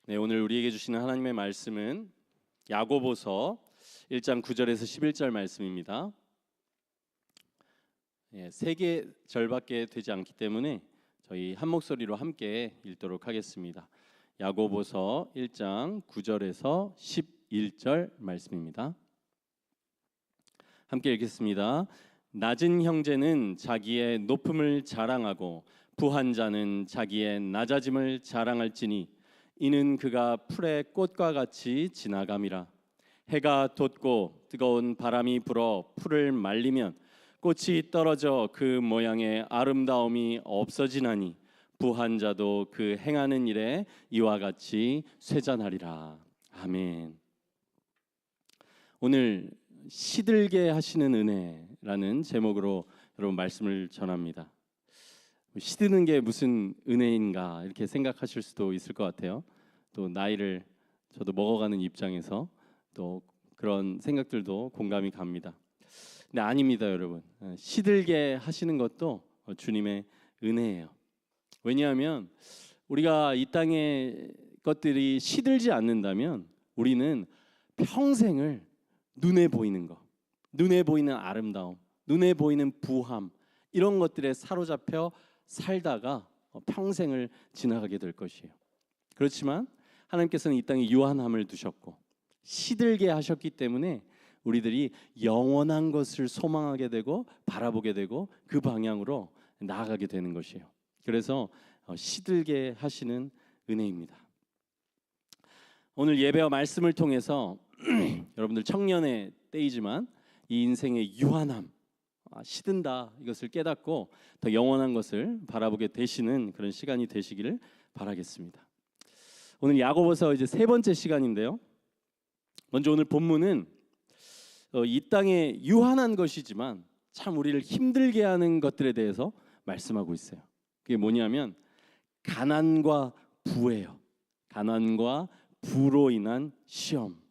네, 오늘 우리에게 주시는 하나님의 말씀은 야고보서 1장 9절에서 11절 말씀입니다. 세 개 절밖에 되지 않기 때문에 저희 한 목소리로 함께 읽도록 하겠습니다. 야고보서 1장 9절에서 11절 말씀입니다. 함께 읽겠습니다. 낮은 형제는 자기의 높음을 자랑하고 부한 자는 자기의 낮아짐을 자랑할지니 이는 그가 풀의 꽃과 같이 지나감이라. 해가 돋고 뜨거운 바람이 불어 풀을 말리면 꽃이 떨어져 그 모양의 아름다움이 없어지나니 부한 자도 그 행하는 일에 이와 같이 쇠잔하리라. 아멘. 오늘 시들게 하시는 은혜라는 제목으로 여러분 말씀을 전합니다. 시드는 게 무슨 은혜인가 이렇게 생각하실 수도 있을 것 같아요. 또 나이를 저도 먹어가는 입장에서 또 그런 생각들도 공감이 갑니다. 근데 아닙니다, 여러분. 시들게 하시는 것도 주님의 은혜예요. 왜냐하면 우리가 이 땅의 것들이 시들지 않는다면 우리는 평생을 눈에 보이는 것, 눈에 보이는 아름다움, 눈에 보이는 부함 이런 것들에 사로잡혀 살다가 평생을 지나가게 될 것이에요. 그렇지만 하나님께서는 이 땅에 유한함을 두셨고 시들게 하셨기 때문에 우리들이 영원한 것을 소망하게 되고 바라보게 되고 그 방향으로 나아가게 되는 것이에요. 그래서 시들게 하시는 은혜입니다. 오늘 예배와 말씀을 통해서 여러분들 청년의 때이지만 이 인생의 유한함, 시든다 이것을 깨닫고 더 영원한 것을 바라보게 되시는 그런 시간이 되시기를 바라겠습니다. 오늘 야고보서 이제 세 번째 시간인데요. 먼저 오늘 본문은 이 땅에 유한한 것이지만 참 우리를 힘들게 하는 것들에 대해서 말씀하고 있어요. 그게 뭐냐면 가난과 부예요. 가난과 부로 인한 시험.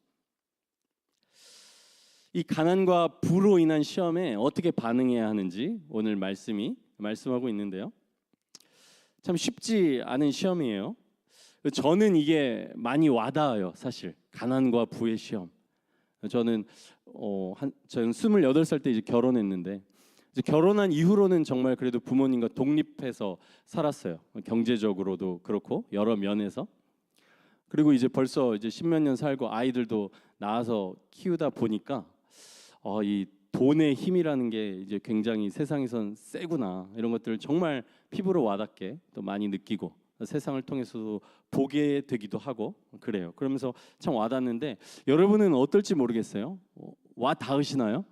이 가난과 부로 인한 시험에 어떻게 반응해야 하는지 오늘 말씀하고 있는데요. 참 쉽지 않은 시험이에요. 저는 이게 많이 와닿아요. 사실 가난과 부의 시험. 저는 28살 때 이제 결혼했는데 이제 결혼한 이후로는 정말 그래도 부모님과 독립해서 살았어요. 경제적으로도 그렇고 여러 면에서. 그리고 이제 벌써 이제 10몇 년 살고 아이들도 낳아서 키우다 보니까 이 돈의 힘이라는 게 이제 굉장히 세상에선 세구나 이런 것들을 정말 피부로 와닿게 또 많이 느끼고 세상을 통해서도 보게 되기도 하고 그래요. 그러면서 참 와닿는데 여러분은 어떨지 모르겠어요. 와 닿으시나요?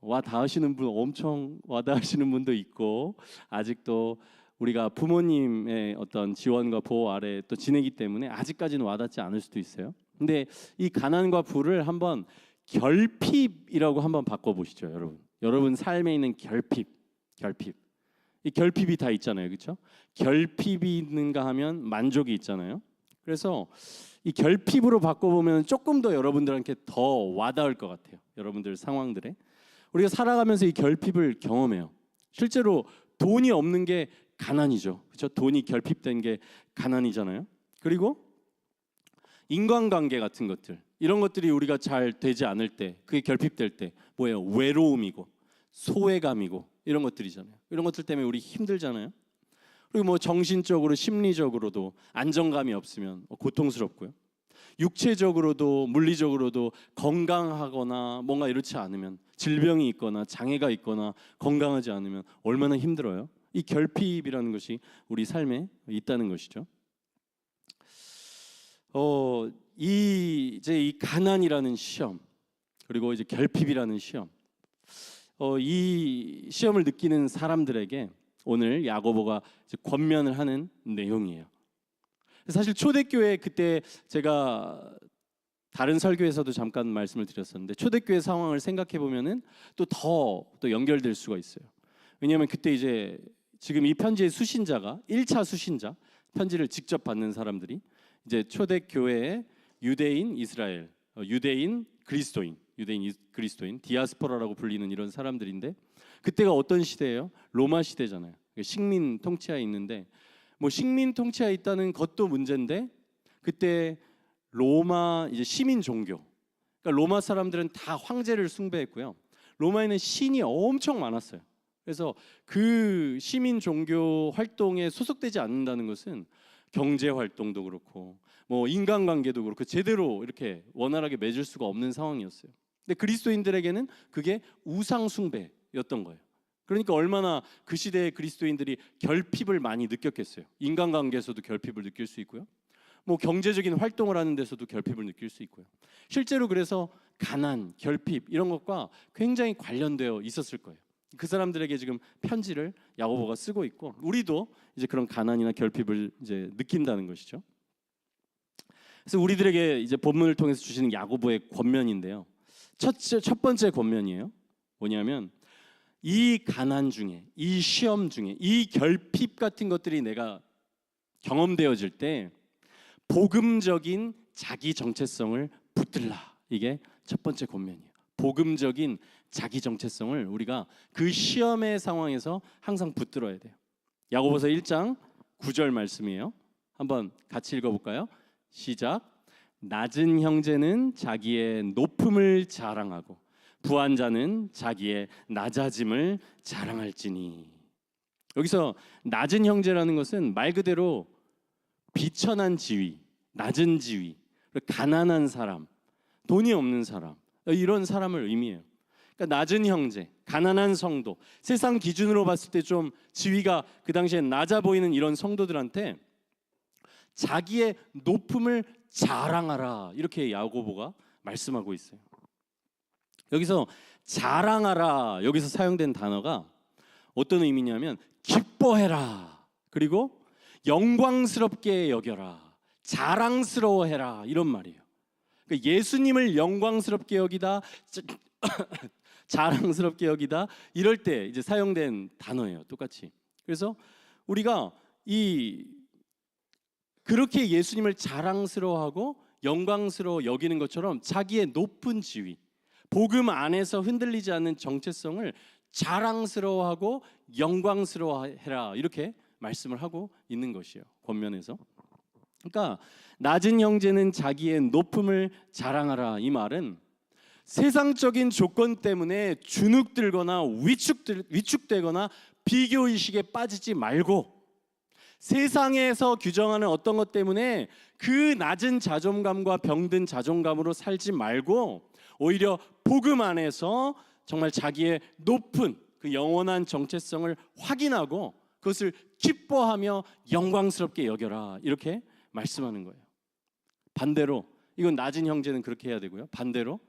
와 닿으시는 분 엄청 와 닿으시는 분도 있고 아직도 우리가 부모님의 어떤 지원과 보호 아래 또 지내기 때문에 아직까지는 와닿지 않을 수도 있어요. 근데 이 가난과 부를 한번 결핍이라고 한번 바꿔보시죠, 여러분. 여러분 삶에 있는 결핍. 이 결핍이 다 있잖아요, 그렇죠? 결핍이 있는가 하면 만족이 있잖아요. 그래서 이 결핍으로 바꿔보면 조금 더 여러분들한테 더 와닿을 것 같아요. 여러분들 상황들에 우리가 살아가면서 이 결핍을 경험해요. 실제로 돈이 없는 게 가난이죠, 그렇죠? 돈이 결핍된 게 가난이잖아요. 그리고 인간관계 같은 것들 이런 것들이 우리가 잘 되지 않을 때 그게 결핍될 때 뭐예요? 외로움이고 소외감이고 이런 것들이잖아요. 이런 것들 때문에 우리 힘들잖아요. 그리고 뭐 정신적으로 심리적으로도 안정감이 없으면 고통스럽고요. 육체적으로도 물리적으로도 건강하거나 뭔가 이렇지 않으면 질병이 있거나 장애가 있거나 건강하지 않으면 얼마나 힘들어요. 이 결핍이라는 것이 우리 삶에 있다는 것이죠. 이 가난이라는 시험 그리고 이제 결핍이라는 시험 이 시험을 느끼는 사람들에게 오늘 야고보가 권면을 하는 내용이에요. 사실 초대교회 그때 제가 다른 설교에서도 잠깐 말씀을 드렸었는데 초대교회 상황을 생각해 보면은 또 연결될 수가 있어요. 왜냐하면 그때 이제 지금 이 편지의 수신자가 1차 수신자 편지를 직접 받는 사람들이 이제 초대교회의 유대인 이스라엘, 유대인 그리스도인 디아스포라라고 불리는 이런 사람들인데 그때가 어떤 시대예요? 로마 시대잖아요. 식민 통치하에 있는데 뭐 식민 통치하에 있다는 것도 문제인데 그때 로마 이제 시민 종교, 그러니까 로마 사람들은 다 황제를 숭배했고요. 로마에는 신이 엄청 많았어요. 그래서 그 시민 종교 활동에 소속되지 않는다는 것은 경제 활동도 그렇고 뭐 인간관계도 그렇고 제대로 이렇게 원활하게 맺을 수가 없는 상황이었어요. 근데 그리스도인들에게는 그게 우상 숭배였던 거예요. 그러니까 얼마나 그 시대의 그리스도인들이 결핍을 많이 느꼈겠어요. 인간관계에서도 결핍을 느낄 수 있고요. 뭐 경제적인 활동을 하는 데서도 결핍을 느낄 수 있고요. 실제로 그래서 가난, 결핍 이런 것과 굉장히 관련되어 있었을 거예요. 그 사람들에게 지금 편지를 야고보가 쓰고 있고 우리도 이제 그런 가난이나 결핍을 이제 느낀다는 것이죠. 그래서 우리들에게 이제 본문을 통해서 주시는 야고보의 권면인데요. 첫 번째 권면이에요. 뭐냐면 이 가난 중에, 이 시험 중에, 이 결핍 같은 것들이 내가 경험되어질 때 복음적인 자기 정체성을 붙들라. 이게 첫 번째 권면이에요. 복음적인 자기 정체성을 우리가 그 시험의 상황에서 항상 붙들어야 돼요. 야고보서 1장 9절 말씀이에요. 한번 같이 읽어볼까요? 시작. 낮은 형제는 자기의 높음을 자랑하고 부한 자는 자기의 낮아짐을 자랑할지니. 여기서 낮은 형제라는 것은 말 그대로 비천한 지위, 낮은 지위, 가난한 사람, 돈이 없는 사람, 이런 사람을 의미해요. 그러니까 낮은 형제, 가난한 성도, 세상 기준으로 봤을 때 좀 지위가 그 당시에 낮아 보이는 이런 성도들한테 자기의 높음을 자랑하라, 이렇게 야고보가 말씀하고 있어요. 여기서 자랑하라, 여기서 사용된 단어가 어떤 의미냐면 기뻐해라, 그리고 영광스럽게 여겨라, 자랑스러워해라, 이런 말이에요. 그러니까 예수님을 영광스럽게 여기다, 자랑스럽게 여기다, 이럴 때 이제 사용된 단어예요. 똑같이. 그래서 우리가 그렇게 예수님을 자랑스러워하고 영광스러워 여기는 것처럼 자기의 높은 지위, 복음 안에서 흔들리지 않는 정체성을 자랑스러워하고 영광스러워해라, 이렇게 말씀을 하고 있는 것이에요. 권면에서. 그러니까 낮은 형제는 자기의 높음을 자랑하라, 이 말은 세상적인 조건 때문에 주눅들거나 위축되거나 비교의식에 빠지지 말고 세상에서 규정하는 어떤 것 때문에 그 낮은 자존감과 병든 자존감으로 살지 말고 오히려 복음 안에서 정말 자기의 높은 그 영원한 정체성을 확인하고 그것을 기뻐하며 영광스럽게 여겨라, 이렇게 말씀하는 거예요. 반대로 이건 낮은 형제는 그렇게 해야 되고요. 반대로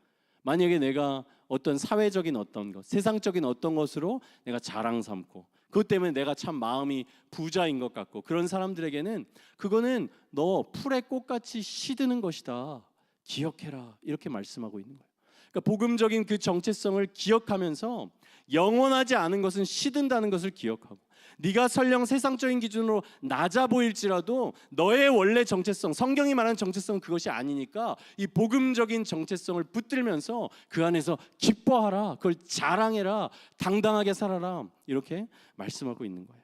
만약에 내가 어떤 사회적인 어떤 것, 세상적인 어떤 것으로 내가 자랑 삼고 그것 때문에 내가 참 마음이 부자인 것 같고 그런 사람들에게는 그거는 너 풀의 꽃같이 시드는 것이다, 기억해라, 이렇게 말씀하고 있는 거예요. 그러니까 복음적인 그 정체성을 기억하면서 영원하지 않은 것은 시든다는 것을 기억하고 네가 설령 세상적인 기준으로 낮아 보일지라도 너의 원래 정체성, 성경이 말하는 정체성은 그것이 아니니까 이 복음적인 정체성을 붙들면서 그 안에서 기뻐하라, 그걸 자랑해라, 당당하게 살아라, 이렇게 말씀하고 있는 거예요.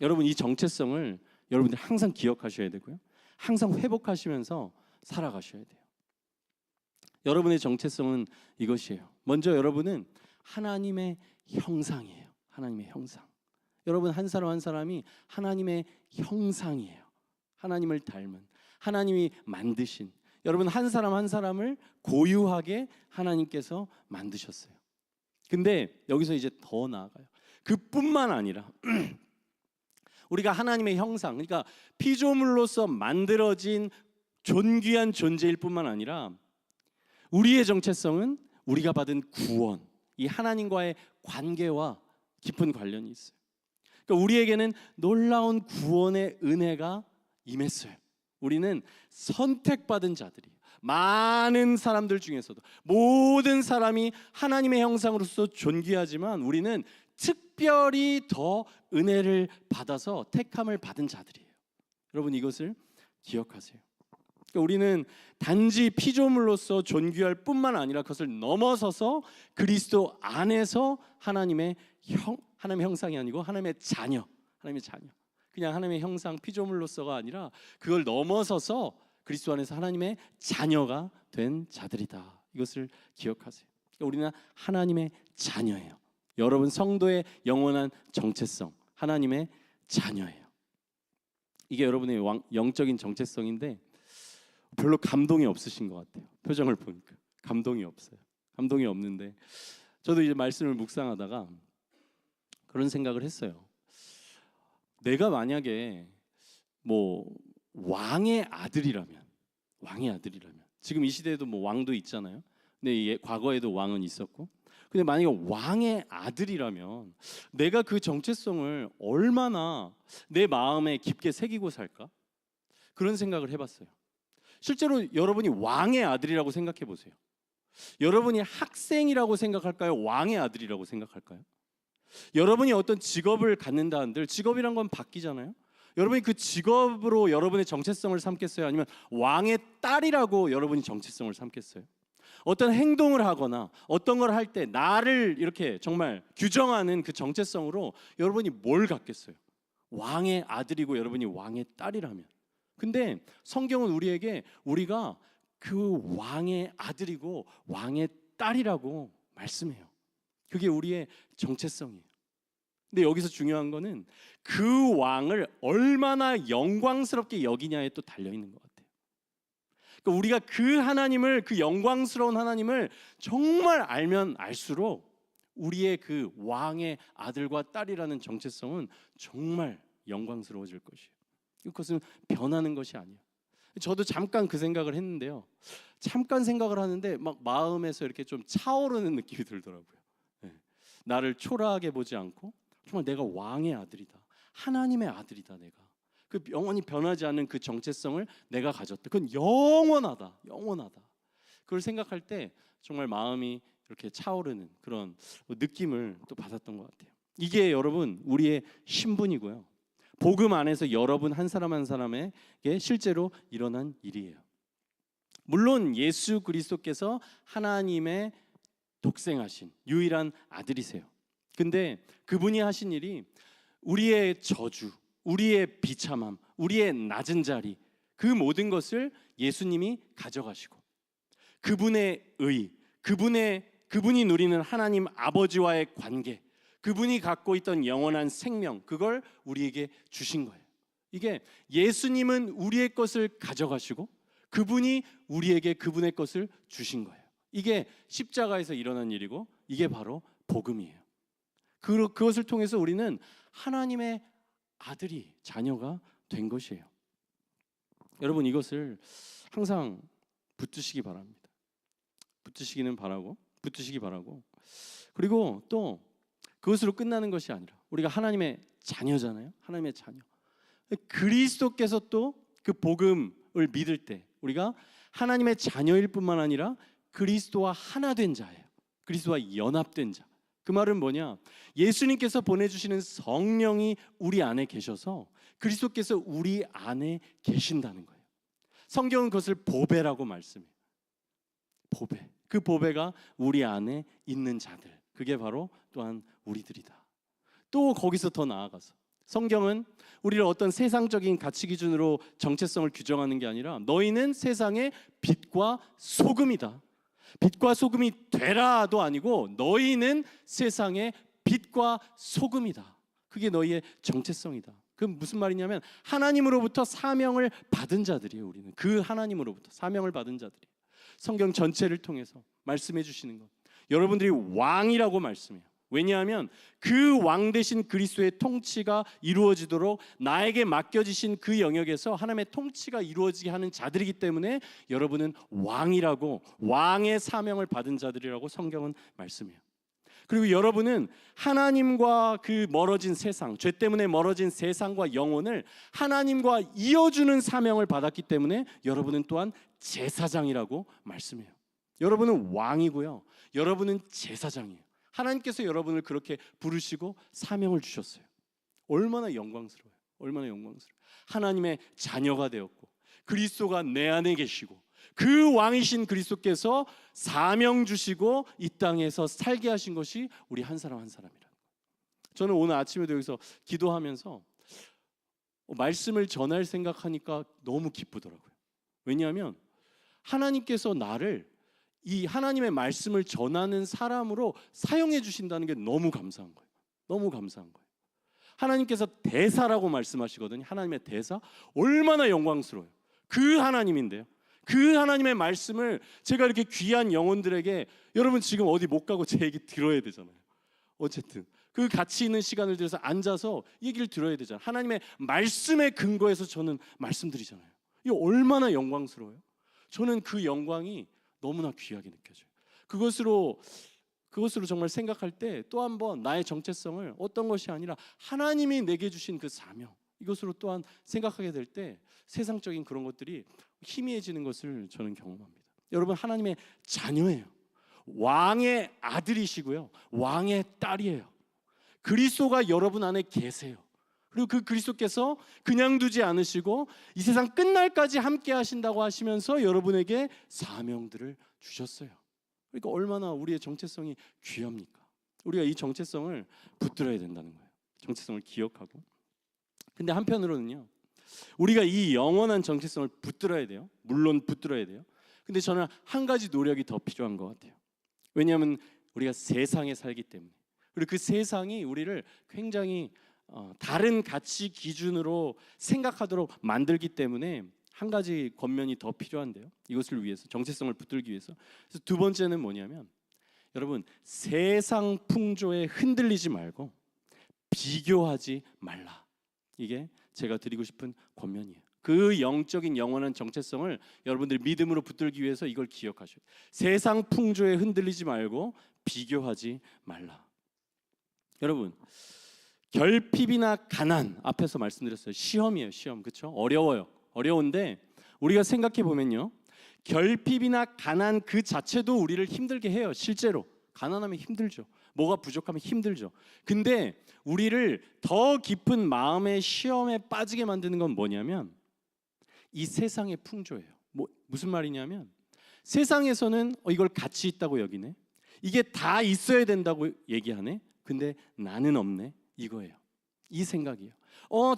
여러분, 이 정체성을 여러분들이 항상 기억하셔야 되고요, 항상 회복하시면서 살아가셔야 돼요. 여러분의 정체성은 이것이에요. 먼저 여러분은 하나님의 형상이에요. 하나님의 형상. 여러분 한 사람 한 사람이 하나님의 형상이에요. 하나님을 닮은, 하나님이 만드신, 여러분 한 사람 한 사람을 고유하게 하나님께서 만드셨어요. 근데 여기서 이제 더 나아가요. 그뿐만 아니라 우리가 하나님의 형상, 그러니까 피조물로서 만들어진 존귀한 존재일 뿐만 아니라 우리의 정체성은 우리가 받은 구원, 이 하나님과의 관계와 깊은 관련이 있어요. 그러니까 우리에게는 놀라운 구원의 은혜가 임했어요. 우리는 선택받은 자들이에요. 많은 사람들 중에서도 모든 사람이 하나님의 형상으로서 존귀하지만 우리는 특별히 더 은혜를 받아서 택함을 받은 자들이에요. 여러분 이것을 기억하세요. 그러니까 우리는 단지 피조물로서 존귀할 뿐만 아니라 그것을 넘어서서 그리스도 안에서 하나님의 형상이 아니고 하나님의 자녀, 하나님의 자녀. 그냥 하나님의 형상 피조물로서가 아니라 그걸 넘어서서 그리스도 안에서 하나님의 자녀가 된 자들이다. 이것을 기억하세요. 그러니까 우리는 하나님의 자녀예요. 여러분 성도의 영원한 정체성, 하나님의 자녀예요. 이게 여러분의 영적인 정체성인데 별로 감동이 없으신 것 같아요. 표정을 보니까 감동이 없어요. 감동이 없는데 저도 이제 말씀을 묵상하다가 그런 생각을 했어요. 내가 만약에 뭐 왕의 아들이라면 지금 이 시대에도 뭐 왕도 있잖아요. 근데 과거에도 왕은 있었고, 근데 만약에 왕의 아들이라면 내가 그 정체성을 얼마나 내 마음에 깊게 새기고 살까? 그런 생각을 해봤어요. 실제로 여러분이 왕의 아들이라고 생각해 보세요. 여러분이 학생이라고 생각할까요? 왕의 아들이라고 생각할까요? 여러분이 어떤 직업을 갖는다 한들 직업이란 건 바뀌잖아요. 여러분이 그 직업으로 여러분의 정체성을 삼겠어요? 아니면 왕의 딸이라고 여러분이 정체성을 삼겠어요? 어떤 행동을 하거나 어떤 걸 할 때 나를 이렇게 정말 규정하는 그 정체성으로 여러분이 뭘 갖겠어요? 왕의 아들이고 여러분이 왕의 딸이라면. 근데 성경은 우리에게 우리가 그 왕의 아들이고 왕의 딸이라고 말씀해요. 그게 우리의 정체성이에요. 근데 여기서 중요한 거는 그 왕을 얼마나 영광스럽게 여기냐에 또 달려 있는 것 같아요. 그러니까 우리가 그 하나님을, 그 영광스러운 하나님을 정말 알면 알수록 우리의 그 왕의 아들과 딸이라는 정체성은 정말 영광스러워질 것이에요. 그것은 변하는 것이 아니에요. 저도 잠깐 그 생각을 했는데요. 잠깐 생각을 하는데 막 마음에서 이렇게 좀 차오르는 느낌이 들더라고요. 나를 초라하게 보지 않고 정말 내가 왕의 아들이다, 하나님의 아들이다. 내가 그 영원히 변하지 않는 그 정체성을 내가 가졌다. 그건 영원하다. 그걸 생각할 때 정말 마음이 이렇게 차오르는 그런 느낌을 또 받았던 것 같아요. 이게 여러분 우리의 신분이고요. 복음 안에서 여러분 한 사람 한 사람에게 실제로 일어난 일이에요. 물론 예수 그리스도께서 하나님의 독생하신 유일한 아들이세요. 근데 그분이 하신 일이 우리의 저주, 우리의 비참함, 우리의 낮은 자리, 그 모든 것을 예수님이 가져가시고 그분의 의, 그분이 누리는 하나님 아버지와의 관계, 그분이 갖고 있던 영원한 생명, 그걸 우리에게 주신 거예요. 이게 예수님은 우리의 것을 가져가시고 그분이 우리에게 그분의 것을 주신 거예요. 이게 십자가에서 일어난 일이고 이게 바로 복음이에요. 그것을 통해서 우리는 하나님의 아들이, 자녀가 된 것이에요. 여러분 이것을 항상 붙드시기 바랍니다. 붙드시기 바라고 그리고 또 그것으로 끝나는 것이 아니라 우리가 하나님의 자녀잖아요. 하나님의 자녀. 그리스도께서 또 그 복음을 믿을 때 우리가 하나님의 자녀일 뿐만 아니라 그리스도와 하나 된 자예요. 그리스도와 연합된 자. 그 말은 뭐냐? 예수님께서 보내주시는 성령이 우리 안에 계셔서 그리스도께서 우리 안에 계신다는 거예요. 성경은 그것을 보배라고 말씀해요. 보배. 그 보배가 우리 안에 있는 자들. 그게 바로 또한 우리들이다. 또 거기서 더 나아가서 성경은 우리를 어떤 세상적인 가치 기준으로 정체성을 규정하는 게 아니라 너희는 세상의 빛과 소금이다. 빛과 소금이 되라도 아니고 너희는 세상의 빛과 소금이다. 그게 너희의 정체성이다. 그건 무슨 말이냐면 하나님으로부터 사명을 받은 자들이에요. 우리는 그 하나님으로부터 사명을 받은 자들이에요. 성경 전체를 통해서 말씀해 주시는 것, 여러분들이 왕이라고 말씀해요. 왜냐하면 그 왕 되신 그리스도의 통치가 이루어지도록 나에게 맡겨지신 그 영역에서 하나님의 통치가 이루어지게 하는 자들이기 때문에 여러분은 왕이라고, 왕의 사명을 받은 자들이라고 성경은 말씀해요. 그리고 여러분은 하나님과 그 멀어진 세상, 죄 때문에 멀어진 세상과 영혼을 하나님과 이어주는 사명을 받았기 때문에 여러분은 또한 제사장이라고 말씀해요. 여러분은 왕이고요, 여러분은 제사장이에요. 하나님께서 여러분을 그렇게 부르시고 사명을 주셨어요. 얼마나 영광스러워요. 얼마나 영광스러워요. 하나님의 자녀가 되었고 그리스도가 내 안에 계시고 그 왕이신 그리스도께서 사명 주시고 이 땅에서 살게 하신 것이 우리 한 사람 한 사람이라는 거예요. 저는 오늘 아침에도 여기서 기도하면서 말씀을 전할 생각하니까 너무 기쁘더라고요. 왜냐하면 하나님께서 나를 이 하나님의 말씀을 전하는 사람으로 사용해 주신다는 게 너무 감사한 거예요. 너무 감사한 거예요. 하나님께서 대사라고 말씀하시거든요. 하나님의 대사 얼마나 영광스러워요. 그 하나님인데요. 그 하나님의 말씀을 제가 이렇게 귀한 영혼들에게, 여러분 지금 어디 못 가고 제 얘기 들어야 되잖아요. 어쨌든 그 가치 있는 시간을 들여서 앉아서 얘기를 들어야 되잖아요. 하나님의 말씀에 근거해서 저는 말씀드리잖아요. 이거 얼마나 영광스러워요. 저는 그 영광이 너무나 귀하게 느껴져요. 그것으로 정말 생각할 때 또 한 번 나의 정체성을 어떤 것이 아니라 하나님이 내게 주신 그 사명, 이것으로 또한 생각하게 될 때 세상적인 그런 것들이 희미해지는 것을 저는 경험합니다. 여러분, 하나님의 자녀예요. 왕의 아들이시고요, 왕의 딸이에요. 그리스도가 여러분 안에 계세요. 그리고 그 그리스도께서 그냥 두지 않으시고 이 세상 끝날까지 함께 하신다고 하시면서 여러분에게 사명들을 주셨어요. 그러니까 얼마나 우리의 정체성이 귀합니까? 우리가 이 정체성을 붙들어야 된다는 거예요. 정체성을 기억하고. 근데 한편으로는요, 우리가 이 영원한 정체성을 붙들어야 돼요. 물론 붙들어야 돼요. 근데 저는 한 가지 노력이 더 필요한 것 같아요. 왜냐하면 우리가 세상에 살기 때문에, 그리고 그 세상이 우리를 굉장히 다른 가치 기준으로 생각하도록 만들기 때문에 한 가지 권면이 더 필요한데요. 이것을 위해서, 정체성을 붙들기 위해서. 그래서 두 번째는 뭐냐면, 여러분, 세상 풍조에 흔들리지 말고 비교하지 말라. 이게 제가 드리고 싶은 권면이에요. 그 영적인 영원한 정체성을 여러분들이 믿음으로 붙들기 위해서 이걸 기억하셔야 돼요. 세상 풍조에 흔들리지 말고 비교하지 말라. 여러분, 결핍이나 가난, 앞에서 말씀드렸어요. 시험이에요. 시험. 그렇죠? 어려워요. 어려운데 우리가 생각해 보면요, 결핍이나 가난 그 자체도 우리를 힘들게 해요. 실제로 가난하면 힘들죠. 뭐가 부족하면 힘들죠. 근데 우리를 더 깊은 마음의 시험에 빠지게 만드는 건 뭐냐면 이 세상의 풍조예요. 무슨 말이냐면, 세상에서는 이걸 가치 있다고 여기네, 이게 다 있어야 된다고 얘기하네, 근데 나는 없네, 이거예요. 이 생각이에요.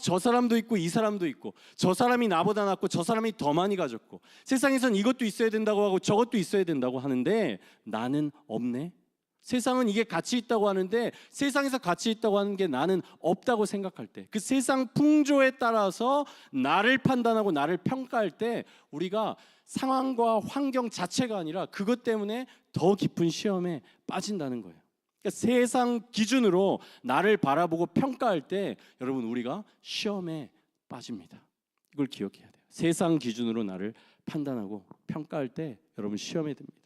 저 사람도 있고 이 사람도 있고, 저 사람이 나보다 낫고 저 사람이 더 많이 가졌고, 세상에선 이것도 있어야 된다고 하고 저것도 있어야 된다고 하는데 나는 없네. 세상은 이게 가치 있다고 하는데 세상에서 가치 있다고 하는 게 나는 없다고 생각할 때, 그 세상 풍조에 따라서 나를 판단하고 나를 평가할 때 우리가 상황과 환경 자체가 아니라 그것 때문에 더 깊은 시험에 빠진다는 거예요. 그러니까 세상 기준으로 나를 바라보고 평가할 때 여러분, 우리가 시험에 빠집니다. 이걸 기억해야 돼요. 세상 기준으로 나를 판단하고 평가할 때 여러분 시험에 듭니다.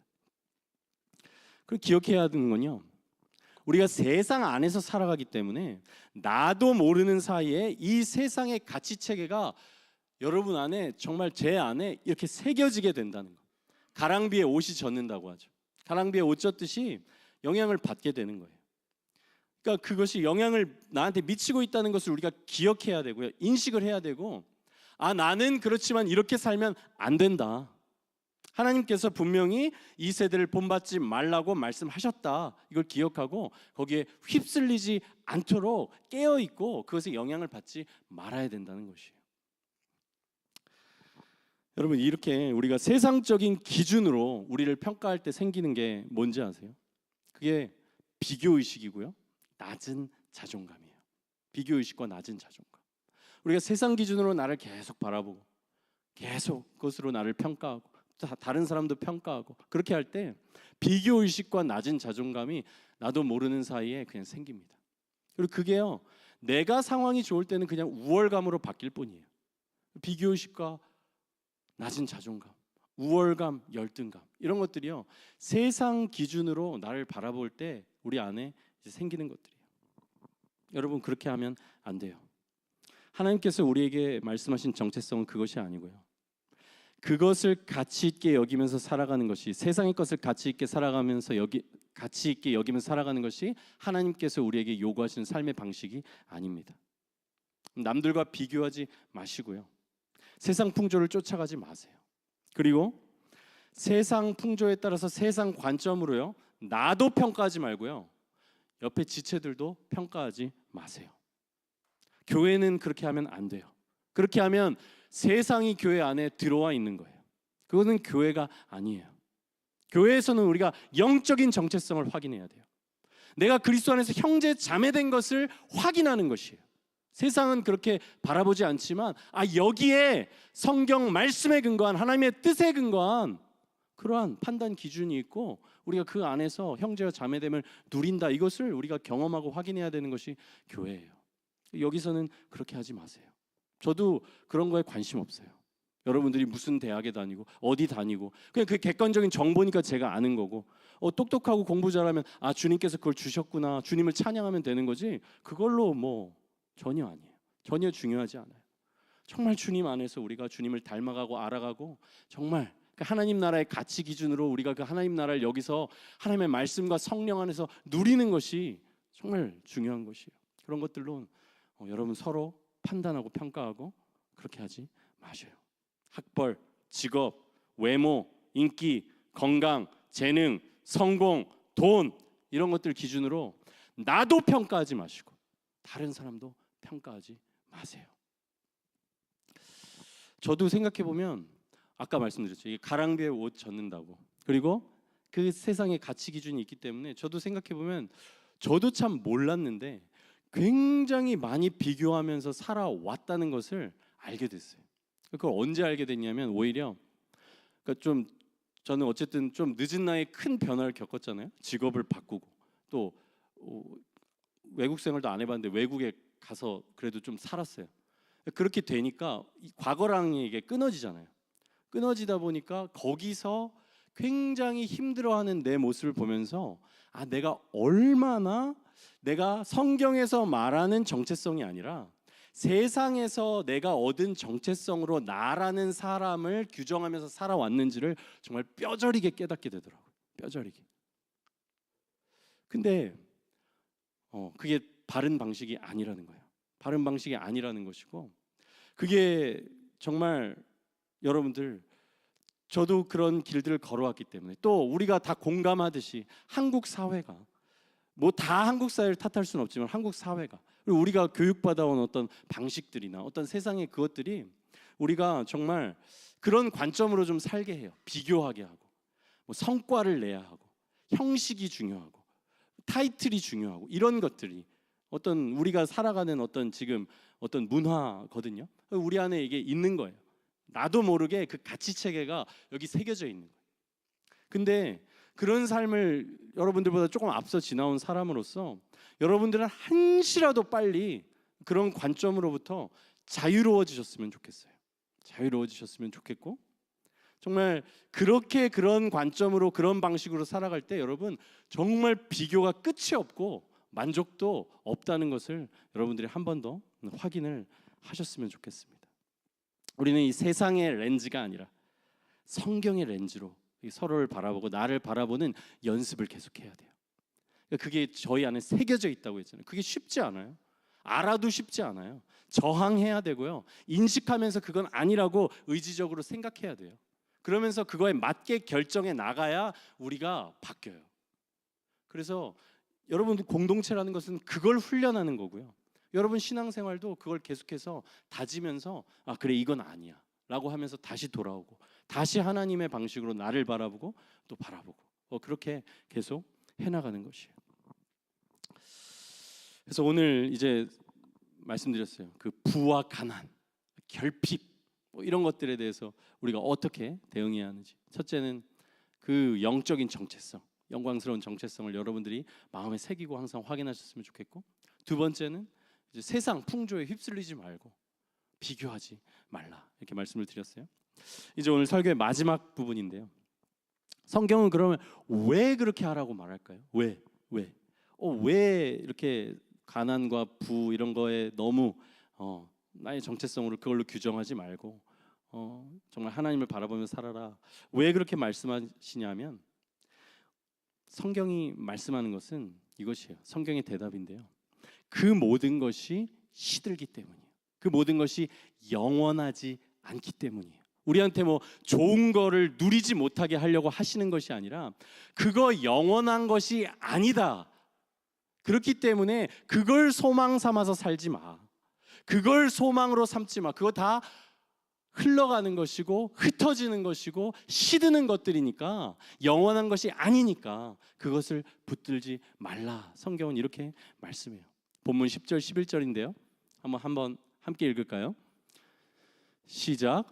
그리고 기억해야 하는 건요, 우리가 세상 안에서 살아가기 때문에 나도 모르는 사이에 이 세상의 가치 체계가 여러분 안에, 정말 제 안에 이렇게 새겨지게 된다는 거. 가랑비에 옷이 젖는다고 하죠. 가랑비에 옷 젖듯이 영향을 받게 되는 거예요. 그러니까 그것이 영향을 나한테 미치고 있다는 것을 우리가 기억해야 되고요, 인식을 해야 되고, 나는 그렇지만 이렇게 살면 안 된다. 하나님께서 분명히 이 세대를 본받지 말라고 말씀하셨다. 이걸 기억하고 거기에 휩쓸리지 않도록 깨어있고 그것에 영향을 받지 말아야 된다는 것이에요. 여러분, 이렇게 우리가 세상적인 기준으로 우리를 평가할 때 생기는 게 뭔지 아세요? 그게 비교의식이고요, 낮은 자존감이에요. 비교의식과 낮은 자존감. 우리가 세상 기준으로 나를 계속 바라보고 계속 그것으로 나를 평가하고 다른 사람도 평가하고 그렇게 할 때 비교의식과 낮은 자존감이 나도 모르는 사이에 그냥 생깁니다. 그리고 그게요, 내가 상황이 좋을 때는 그냥 우월감으로 바뀔 뿐이에요. 비교의식과 낮은 자존감, 우월감, 열등감, 이런 것들이요, 세상 기준으로 나를 바라볼 때 우리 안에 이제 생기는 것들이에요. 여러분, 그렇게 하면 안 돼요. 하나님께서 우리에게 말씀하신 정체성은 그것이 아니고요, 그것을 가치 있게 여기면서 살아가는 것이, 세상의 것을 가치 있게 살아가면서 가치 있게 여기면서 살아가는 것이 하나님께서 우리에게 요구하시는 삶의 방식이 아닙니다. 남들과 비교하지 마시고요, 세상 풍조를 쫓아가지 마세요. 그리고 세상 풍조에 따라서 세상 관점으로요, 나도 평가하지 말고요, 옆에 지체들도 평가하지 마세요. 교회는 그렇게 하면 안 돼요. 그렇게 하면 세상이 교회 안에 들어와 있는 거예요. 그거는 교회가 아니에요. 교회에서는 우리가 영적인 정체성을 확인해야 돼요. 내가 그리스도 안에서 형제 자매된 것을 확인하는 것이에요. 세상은 그렇게 바라보지 않지만 여기에 성경 말씀에 근거한 하나님의 뜻에 근거한 그러한 판단 기준이 있고 우리가 그 안에서 형제와 자매됨을 누린다. 이것을 우리가 경험하고 확인해야 되는 것이 교회예요. 여기서는 그렇게 하지 마세요. 저도 그런 거에 관심 없어요. 여러분들이 무슨 대학에 다니고 어디 다니고 그냥 그 객관적인 정보니까 제가 아는 거고 똑똑하고 공부 잘하면 주님께서 그걸 주셨구나, 주님을 찬양하면 되는 거지 그걸로 뭐 전혀 아니에요. 전혀 중요하지 않아요. 정말 주님 안에서 우리가 주님을 닮아가고 알아가고 정말 그 하나님 나라의 가치 기준으로 우리가 그 하나님 나라를 여기서 하나님의 말씀과 성령 안에서 누리는 것이 정말 중요한 것이에요. 그런 것들로 여러분 서로 판단하고 평가하고 그렇게 하지 마셔요. 학벌, 직업, 외모, 인기, 건강, 재능, 성공, 돈 이런 것들 기준으로 나도 평가하지 마시고 다른 사람도 평가하지 마세요. 저도 생각해 보면 아까 말씀드렸죠. 이게 가랑비에 옷 젖는다고. 그리고 그 세상의 가치 기준이 있기 때문에 저도 생각해 보면 저도 참 몰랐는데 굉장히 많이 비교하면서 살아왔다는 것을 알게 됐어요. 그걸 언제 알게 됐냐면 오히려 그러니까 저는 어쨌든 좀 늦은 나이에 큰 변화를 겪었잖아요. 직업을 바꾸고 또 외국 생활도 안 해봤는데 외국에 가서 그래도 좀 살았어요. 그렇게 되니까 과거랑 이게 끊어지잖아요. 끊어지다 보니까 거기서 굉장히 힘들어하는 내 모습을 보면서 내가 얼마나 내가 성경에서 말하는 정체성이 아니라 세상에서 내가 얻은 정체성으로 나라는 사람을 규정하면서 살아왔는지를 정말 뼈저리게 깨닫게 되더라고요. 뼈저리게. 근데 그게 바른 방식이 아니라는 거예요. 바른 방식이 아니라는 것이고 그게 정말 여러분들 저도 그런 길들을 걸어왔기 때문에 또 우리가 다 공감하듯이 한국 사회가 뭐 다 한국 사회를 탓할 수는 없지만 한국 사회가 그리고 우리가 교육받아온 어떤 방식들이나 어떤 세상의 그것들이 우리가 정말 그런 관점으로 좀 살게 해요. 비교하게 하고 뭐 성과를 내야 하고 형식이 중요하고 타이틀이 중요하고 이런 것들이 어떤 우리가 살아가는 어떤 지금 어떤 문화거든요. 우리 안에 이게 있는 거예요. 나도 모르게 그 가치 체계가 여기 새겨져 있는 거예요. 근데 그런 삶을 여러분들보다 조금 앞서 지나온 사람으로서 여러분들은 한시라도 빨리 그런 관점으로부터 자유로워지셨으면 좋겠어요. 자유로워지셨으면 좋겠고 정말 그렇게 그런 관점으로 그런 방식으로 살아갈 때 여러분 정말 비교가 끝이 없고 만족도 없다는 것을 여러분들이 한 번 더 확인을 하셨으면 좋겠습니다. 우리는 이 세상의 렌즈가 아니라 성경의 렌즈로 서로를 바라보고 나를 바라보는 연습을 계속해야 돼요. 그게 저희 안에 새겨져 있다고 했잖아요. 그게 쉽지 않아요. 알아도 쉽지 않아요. 저항해야 되고요. 인식하면서 그건 아니라고 의지적으로 생각해야 돼요. 그러면서 그거에 맞게 결정해 나가야 우리가 바뀌어요. 그래서 여러분 공동체라는 것은 그걸 훈련하는 거고요. 여러분 신앙생활도 그걸 계속해서 다지면서 그래 이건 아니야 라고 하면서 다시 돌아오고 다시 하나님의 방식으로 나를 바라보고 또 바라보고 그렇게 계속 해나가는 것이에요. 그래서 오늘 이제 말씀드렸어요. 그 부와 가난, 결핍 이런 것들에 대해서 우리가 어떻게 대응해야 하는지. 첫째는 그 영적인 정체성, 영광스러운 정체성을 여러분들이 마음에 새기고 항상 확인하셨으면 좋겠고, 두 번째는 이제 세상 풍조에 휩쓸리지 말고 비교하지 말라 이렇게 말씀을 드렸어요. 이제 오늘 설교의 마지막 부분인데요. 성경은 그러면 왜 그렇게 하라고 말할까요? 왜 이렇게 가난과 부 이런 거에 너무 나의 정체성으로 그걸로 규정하지 말고 정말 하나님을 바라보며 살아라. 왜 그렇게 말씀하시냐면 성경이 말씀하는 것은 이것이에요. 성경의 대답인데요. 그 모든 것이 시들기 때문이에요. 그 모든 것이 영원하지 않기 때문이에요. 우리한테 뭐 좋은 거를 누리지 못하게 하려고 하시는 것이 아니라 그거 영원한 것이 아니다. 그렇기 때문에 그걸 소망 삼아서 살지 마. 그걸 소망으로 삼지 마. 그거 다 흘러가는 것이고 흩어지는 것이고 시드는 것들이니까, 영원한 것이 아니니까 그것을 붙들지 말라. 성경은 이렇게 말씀해요. 본문 10절 11절인데요. 한번 함께 읽을까요? 시작.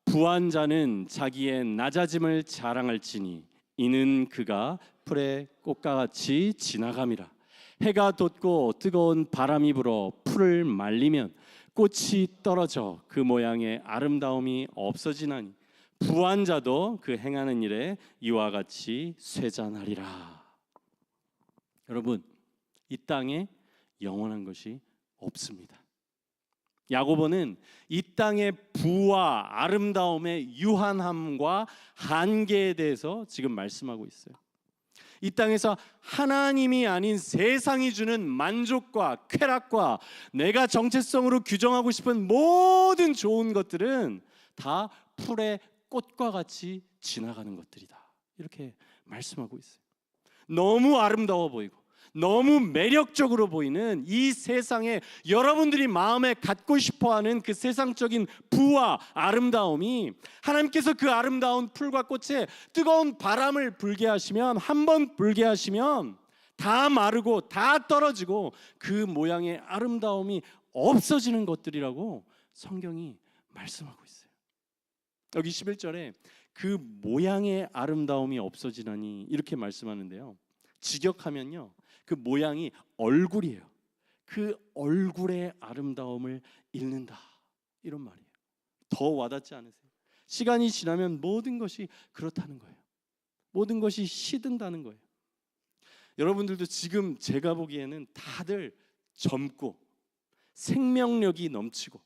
부한 자는 자기의 낮아짐을 자랑할지니 이는 그가 풀의 꽃과 같이 지나감이라. 해가 돋고 뜨거운 바람이 불어 풀을 말리면 꽃이 떨어져 그 모양의 아름다움이 없어지나니 부한 자도 그 행하는 일에 이와 같이 쇠잔하리라. 여러분, 이 땅에 영원한 것이 없습니다. 야고보는 이 땅의 부와 아름다움의 유한함과 한계에 대해서 지금 말씀하고 있어요. 이 땅에서 하나님이 아닌 세상이 주는 만족과 쾌락과 내가 정체성으로 규정하고 싶은 모든 좋은 것들은 다 풀의 꽃과 같이 지나가는 것들이다. 이렇게 말씀하고 있어요. 너무 아름다워 보이고 너무 매력적으로 보이는 이 세상에 여러분들이 마음에 갖고 싶어하는 그 세상적인 부와 아름다움이, 하나님께서 그 아름다운 풀과 꽃에 뜨거운 바람을 불게 하시면, 한번 불게 하시면 다 마르고 다 떨어지고 그 모양의 아름다움이 없어지는 것들이라고 성경이 말씀하고 있어요. 여기 11절에 그 모양의 아름다움이 없어지나니 이렇게 말씀하는데요, 직역하면요 그 모양이 얼굴이에요. 그 얼굴의 아름다움을 잃는다, 이런 말이에요. 더 와닿지 않으세요? 시간이 지나면 모든 것이 그렇다는 거예요. 모든 것이 시든다는 거예요. 여러분들도 지금 제가 보기에는 다들 젊고 생명력이 넘치고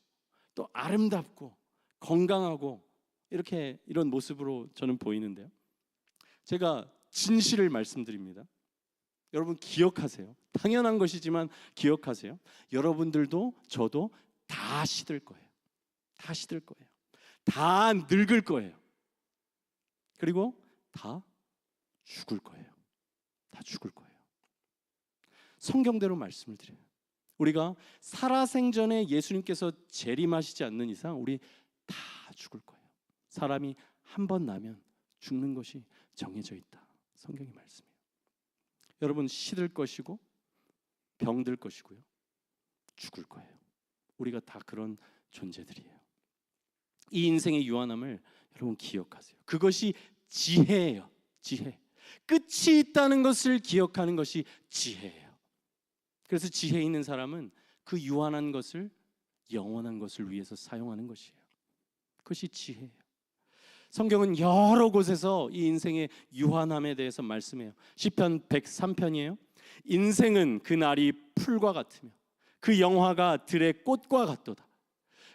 또 아름답고 건강하고 이런 모습으로 저는 보이는데요, 제가 진실을 말씀드립니다. 여러분 기억하세요. 당연한 것이지만 기억하세요. 여러분들도 저도 다 시들 거예요. 다 시들 거예요. 다 늙을 거예요. 그리고 다 죽을 거예요. 다 죽을 거예요. 성경대로 말씀을 드려요. 우리가 살아생전에 예수님께서 재림하시지 않는 이상 우리 다 죽을 거예요. 사람이 한 번 나면 죽는 것이 정해져 있다. 성경이 말씀해요. 여러분 시들 것이고 병들 것이고요, 죽을 거예요. 우리가 다 그런 존재들이에요. 이 인생의 유한함을 여러분 기억하세요. 그것이 지혜예요. 지혜. 끝이 있다는 것을 기억하는 것이 지혜예요. 그래서 지혜 있는 사람은 그 유한한 것을 영원한 것을 위해서 사용하는 것이에요. 그것이 지혜예요. 성경은 여러 곳에서 이 인생의 유한함에 대해서 말씀해요. 시편 103편이에요. 인생은 그 날이 풀과 같으며 그 영화가 들의 꽃과 같도다.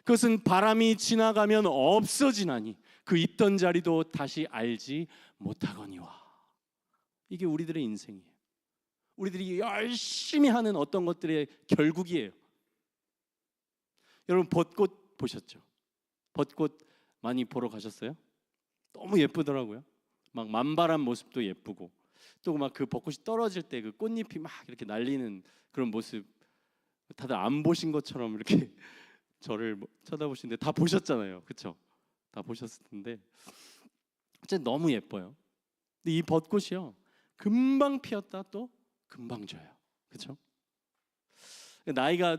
그것은 바람이 지나가면 없어지나니 그 있던 자리도 다시 알지 못하거니와. 이게 우리들의 인생이에요. 우리들이 열심히 하는 어떤 것들의 결국이에요. 여러분 벚꽃 보셨죠? 벚꽃 많이 보러 가셨어요? 너무 예쁘더라고요. 막 만발한 모습도 예쁘고 또 막 그 벚꽃이 떨어질 때 그 꽃잎이 막 이렇게 날리는 그런 모습, 다들 안 보신 것처럼 이렇게 저를 쳐다보시는데 다 보셨잖아요. 그렇죠? 다 보셨을 텐데 진짜 너무 예뻐요. 근데 이 벚꽃이요 금방 피었다 또 금방 져요. 그렇죠? 나이가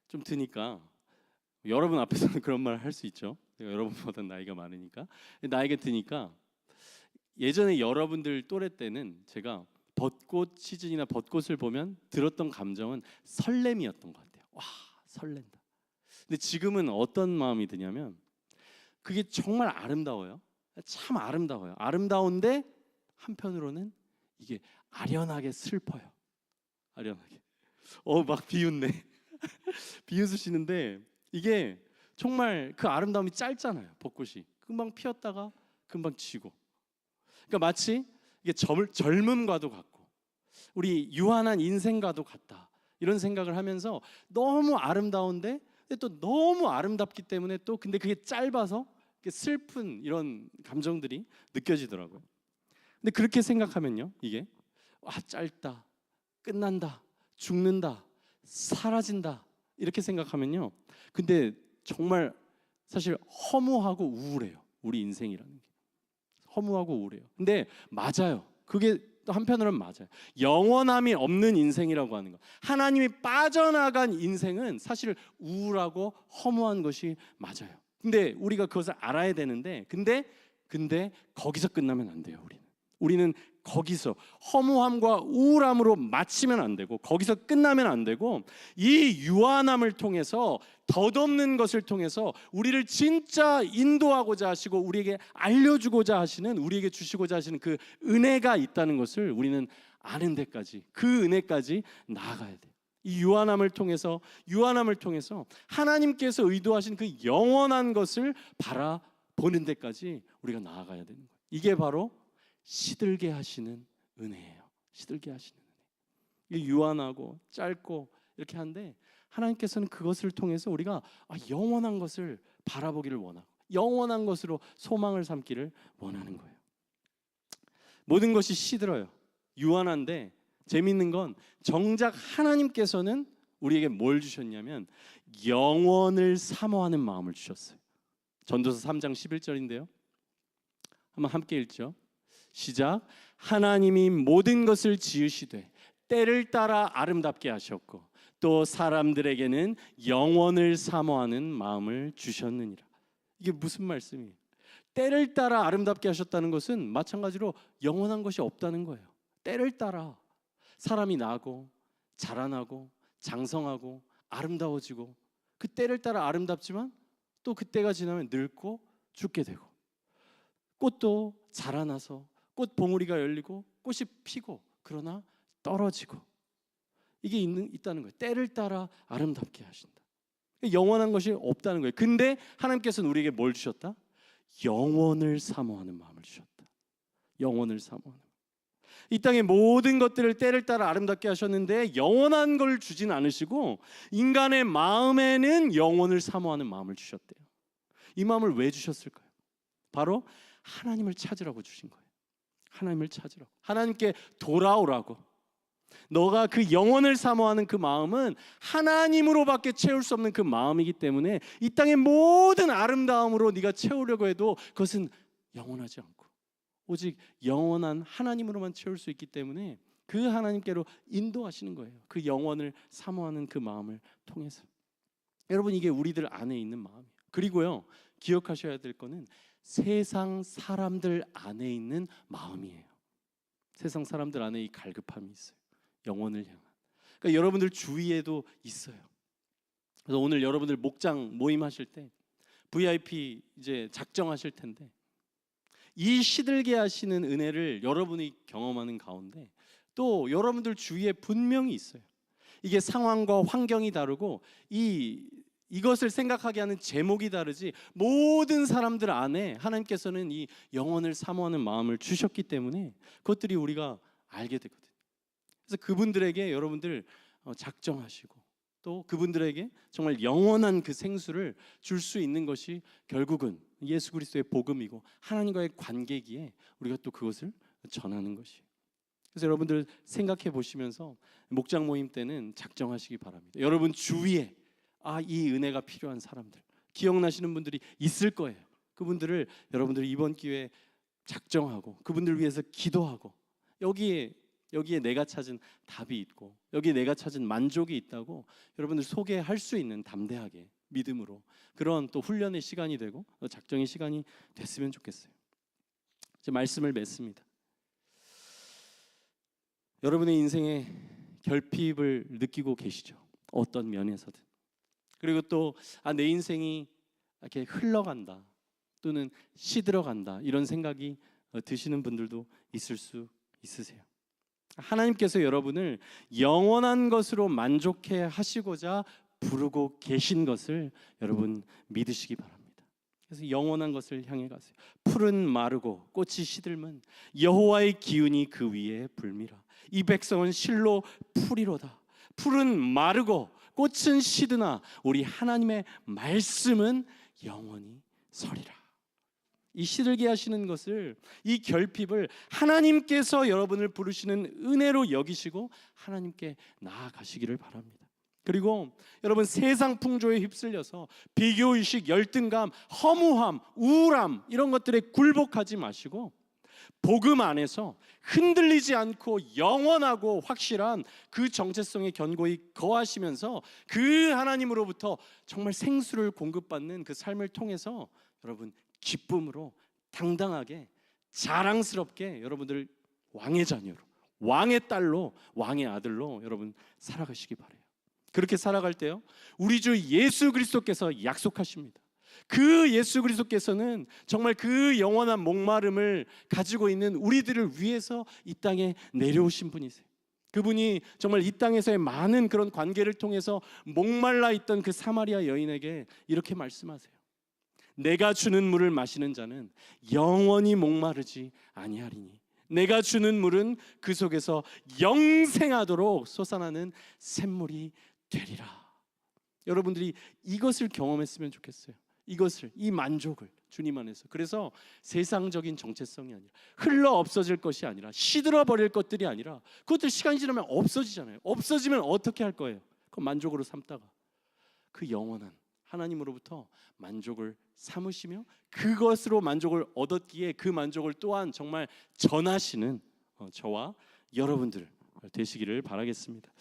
좀 드니까 여러분 앞에서는 그런 말 할 수 있죠. 여러분보다 나이가 많으니까. 나이가 드니까 예전에 여러분들 또래 때는 제가 벚꽃 시즌이나 벚꽃을 보면 들었던 감정은 설렘이었던 것 같아요. 와, 설렌다. 근데 지금은 어떤 마음이 드냐면 그게 정말 아름다워요. 참 아름다워요. 아름다운데 한편으로는 이게 아련하게 슬퍼요. 아련하게. 막 비웃네. 비웃으시는데 이게 정말 그 아름다움이 짧잖아요. 벚꽃이 금방 피었다가 금방 지고. 그러니까 마치 이게 젊음과도 같고 우리 유한한 인생과도 같다. 이런 생각을 하면서 너무 아름다운데 근데 또 너무 아름답기 때문에 또 근데 그게 짧아서 슬픈 이런 감정들이 느껴지더라고요. 근데 그렇게 생각하면요, 이게 짧다, 끝난다, 죽는다, 사라진다 이렇게 생각하면요. 근데 정말 사실 허무하고 우울해요. 우리 인생이라는 게. 허무하고 우울해요. 근데 맞아요. 그게 또 한편으로는 맞아요. 영원함이 없는 인생이라고 하는 거. 하나님이 빠져나간 인생은 사실 우울하고 허무한 것이 맞아요. 근데 우리가 그것을 알아야 되는데 근데 거기서 끝나면 안 돼요. 우리는 거기서 허무함과 우울함으로 마치면 안 되고 거기서 끝나면 안 되고 이 유한함을 통해서 덧없는 것을 통해서 우리를 진짜 인도하고자 하시고 우리에게 알려주고자 하시는 우리에게 주시고자 하시는 그 은혜가 있다는 것을 우리는 아는 데까지 그 은혜까지 나아가야 돼요. 이 유한함을 통해서 하나님께서 의도하신 그 영원한 것을 바라보는 데까지 우리가 나아가야 되는 거예요. 이게 바로 시들게 하시는 은혜예요. 시들게 하시는 은혜. 이게 유한하고 짧고 이렇게 한데 하나님께서는 그것을 통해서 우리가 영원한 것을 바라보기를 원하고 영원한 것으로 소망을 삼기를 원하는 거예요. 모든 것이 시들어요. 유한한데 재밌는 건 정작 하나님께서는 우리에게 뭘 주셨냐면 영원을 사모하는 마음을 주셨어요. 전도서 3장 11절인데요. 한번 함께 읽죠. 시작. 하나님이 모든 것을 지으시되 때를 따라 아름답게 하셨고 또 사람들에게는 영원을 사모하는 마음을 주셨느니라. 이게 무슨 말씀이에요? 때를 따라 아름답게 하셨다는 것은 마찬가지로 영원한 것이 없다는 거예요. 때를 따라 사람이 나고 자라나고 장성하고 아름다워지고 그 때를 따라 아름답지만 또 그 때가 지나면 늙고 죽게 되고 꽃도 자라나서 꽃 봉우리가 열리고 꽃이 피고 그러나 떨어지고 이게 있다는 거예요. 때를 따라 아름답게 하신다. 영원한 것이 없다는 거예요. 근데 하나님께서는 우리에게 뭘 주셨다? 영원을 사모하는 마음을 주셨다. 영원을 사모하는. 이 땅의 모든 것들을 때를 따라 아름답게 하셨는데 영원한 걸 주진 않으시고 인간의 마음에는 영원을 사모하는 마음을 주셨대요. 이 마음을 왜 주셨을까요? 바로 하나님을 찾으라고 주신 거예요. 하나님을 찾으라고. 하나님께 돌아오라고. 너가 그 영원을 사모하는 그 마음은 하나님으로밖에 채울 수 없는 그 마음이기 때문에 이 땅의 모든 아름다움으로 네가 채우려고 해도 그것은 영원하지 않고 오직 영원한 하나님으로만 채울 수 있기 때문에 그 하나님께로 인도하시는 거예요. 그 영원을 사모하는 그 마음을 통해서. 여러분 이게 우리들 안에 있는 마음이에요. 그리고요 기억하셔야 될 거는 세상 사람들 안에 있는 마음이에요. 세상 사람들 안에 이 갈급함이 있어요. 영혼을 향한. 그러니까 여러분들 주위에도 있어요. 그래서 오늘 여러분들 목장 모임하실 때 VIP 이제 작정하실 텐데 이 시들게 하시는 은혜를 여러분이 경험하는 가운데 또 여러분들 주위에 분명히 있어요. 이게 상황과 환경이 다르고 이것을 생각하게 하는 제목이 다르지 모든 사람들 안에 하나님께서는 이 영혼을 사모하는 마음을 주셨기 때문에 그것들이 우리가 알게 되거든요. 그래서 그분들에게 여러분들 작정하시고 또 그분들에게 정말 영원한 그 생수를 줄 수 있는 것이 결국은 예수 그리스도의 복음이고 하나님과의 관계기에 우리가 또 그것을 전하는 것이에요. 그래서 여러분들 생각해 보시면서 목장 모임 때는 작정하시기 바랍니다. 여러분 주위에 이 은혜가 필요한 사람들 기억나시는 분들이 있을 거예요. 그분들을 여러분들이 이번 기회에 작정하고 그분들 위해서 기도하고 여기에 내가 찾은 답이 있고 여기에 내가 찾은 만족이 있다고 여러분들 소개할 수 있는 담대하게 믿음으로 그런 또 훈련의 시간이 되고 작정의 시간이 됐으면 좋겠어요. 이제 말씀을 맺습니다. 여러분의 인생에 결핍을 느끼고 계시죠? 어떤 면에서든. 그리고 또 내 인생이 이렇게 흘러간다 또는 시들어간다 이런 생각이 드시는 분들도 있을 수 있으세요. 하나님께서 여러분을 영원한 것으로 만족해 하시고자 부르고 계신 것을 여러분 믿으시기 바랍니다. 그래서 영원한 것을 향해 가세요. 풀은 마르고 꽃이 시들면 여호와의 기운이 그 위에 불미라. 이 백성은 실로 풀이로다. 풀은 마르고 꽃은 시드나 우리 하나님의 말씀은 영원히 서리라. 이 시들게 하시는 것을 이 결핍을 하나님께서 여러분을 부르시는 은혜로 여기시고 하나님께 나아가시기를 바랍니다. 그리고 여러분 세상 풍조에 휩쓸려서 비교의식, 열등감, 허무함, 우울함 이런 것들에 굴복하지 마시고 복음 안에서 흔들리지 않고 영원하고 확실한 그 정체성에 견고히 거하시면서 그 하나님으로부터 정말 생수를 공급받는 그 삶을 통해서 여러분 기쁨으로 당당하게 자랑스럽게 여러분들 왕의 자녀로, 왕의 딸로, 왕의 아들로 여러분 살아가시기 바라요. 그렇게 살아갈 때요, 우리 주 예수 그리스도께서 약속하십니다. 그 예수 그리스도께서는 정말 그 영원한 목마름을 가지고 있는 우리들을 위해서 이 땅에 내려오신 분이세요. 그분이 정말 이 땅에서의 많은 그런 관계를 통해서 목말라 있던 그 사마리아 여인에게 이렇게 말씀하세요. 내가 주는 물을 마시는 자는 영원히 목마르지 아니하리니 내가 주는 물은 그 속에서 영생하도록 솟아나는 샘물이 되리라. 여러분들이 이것을 경험했으면 좋겠어요. 이것을, 이 만족을 주님 안에서. 그래서 세상적인 정체성이 아니라 흘러 없어질 것이 아니라 시들어 버릴 것들이 아니라 그것들 시간이 지나면 없어지잖아요. 없어지면 어떻게 할 거예요? 그 만족으로 삼다가 그 영원한 하나님으로부터 만족을 삼으시며 그것으로 만족을 얻었기에 그 만족을 또한 정말 전하시는 저와 여러분들 되시기를 바라겠습니다.